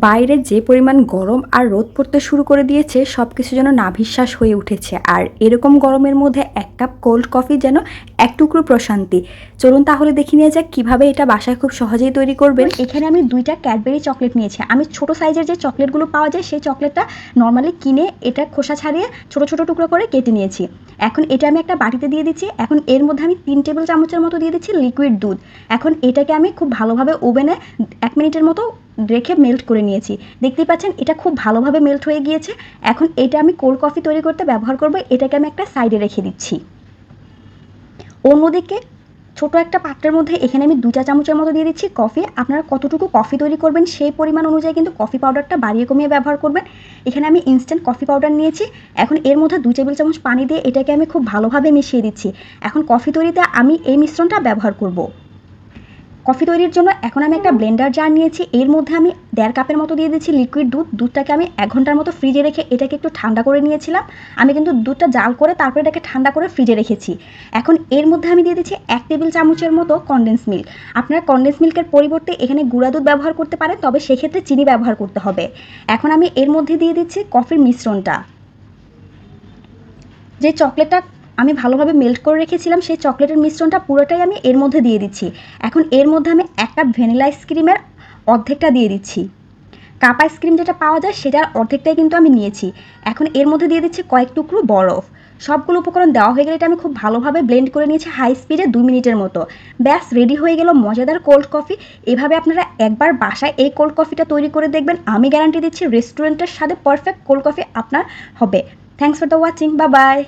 বাইরে যে পরিমাণ গরম আর রোদ পড়তে শুরু করে দিয়েছে সবকিছু যেন নাভিশ্বাস হয়ে উঠেছে। আর এরকম গরমের মধ্যে এক কাপ কোল্ড কফি যেন এক টুকরো প্রশান্তি। চলুন তাহলে দেখে নিয়ে যাক কিভাবে এটা বাসায় খুব সহজেই তৈরি করবেন। এখানে আমি 2টা ক্যাডবেরি চকলেট নিয়েছি। আমি ছোট সাইজের যে চকলেটগুলো পাওয়া যায় সেই চকলেটটা নর্মালি কিনে এটা খোসা ছাড়িয়ে ছোট ছোট টুকরো করে কেটে নিয়েছি। এখন এটা আমি একটা বাটিতে দিয়ে দিচ্ছি। এখন এর মধ্যে আমি 3 টেবিল চামচের মতো দিয়ে দিচ্ছি লিকুইড দুধ। এখন এটাকে আমি খুব ভালোভাবে ওভেনে 1 মিনিটের মতো রেখে মেল্ট করে নিয়েছি। দেখতেই পাচ্ছেন এটা খুব ভালোভাবে মেল্ট হয়ে গিয়েছে। এখন এটা আমি কোল্ড কফি তৈরি করতে ব্যবহার করব। এটাকে আমি একটা সাইডে রেখে দিচ্ছি। অন্যদিকে ছোট একটা পাত্রের মধ্যে এখানে আমি 2 চা চামচের মতো দিয়ে দিচ্ছি কফি। আপনারা কতটুকু কফি তৈরি করবেন সেই পরিমাণ অনুযায়ী কিন্তু কফি পাউডারটা বাড়িয়ে কমিয়ে ব্যবহার করবেন। এখানে আমি ইনস্ট্যান্ট কফি পাউডার নিয়েছি। এখন এর মধ্যে 2 টেবিল চামচ পানি দিয়ে এটাকে আমি খুব ভালোভাবে মিশিয়ে দিচ্ছি। এখন কফি তৈরিতে আমি এই মিশ্রণটা ব্যবহার করব। কফি তৈরির জন্য এখন আমি একটা ব্লেন্ডার জার নিয়েছি। এর মধ্যে আমি 1.5 কাপের মতো দিয়ে দিচ্ছি লিকুইড দুধ। দুধটাকে আমি 1 ঘন্টার মতো ফ্রিজে রেখে এটাকে একটু ঠান্ডা করে নিয়েছিলাম। আমি কিন্তু দুধটা জাল করে তারপরে এটাকে ঠান্ডা করে ফ্রিজে রেখেছি। এখন এর মধ্যে আমি দিয়ে দিচ্ছি 1 টেবিল চামচের মতো কনডেন্স মিল্ক। আপনারা কনডেন্স মিল্কের পরিবর্তে এখানে গুঁড়া দুধ ব্যবহার করতে পারেন, তবে সেক্ষেত্রে চিনি ব্যবহার করতে হবে। এখন আমি এর মধ্যে দিয়ে দিচ্ছি কফির মিশ্রণটা। যে চকলেটটা আমি ভালোভাবে মেল্ট করে রেখেছিলাম সেই চকলেটের মিশ্রণটা পুরোটাই আমি এর মধ্যে দিয়ে দিচ্ছি। এখন এর মধ্যে আমি 1 কাপ ভ্যানিলা আইসক্রিমের অর্ধেকটা দিয়ে দিচ্ছি। কাপ আইসক্রিম যেটা পাওয়া যায় সেটার অর্ধেকটাই কিন্তু আমি নিয়েছি। এখন এর মধ্যে দিয়ে দিচ্ছি কয়েক টুকরো বরফ। সবগুলো উপকরণ দেওয়া হয়ে গেলে এটা আমি খুব ভালোভাবে ব্লেন্ড করে নিয়েছি হাই স্পিডে 2 মিনিটের মতো। ব্যাস রেডি হয়ে গেল মজাদার কোল্ড কফি। এভাবে আপনারা একবার বাসায় এই কোল্ড কফিটা তৈরি করে দেখবেন। আমি গ্যারান্টি দিচ্ছি রেস্টুরেন্টের স্বাদে পারফেক্ট কোল্ড কফি আপনার হবে। Thanks for the watching. Bye bye.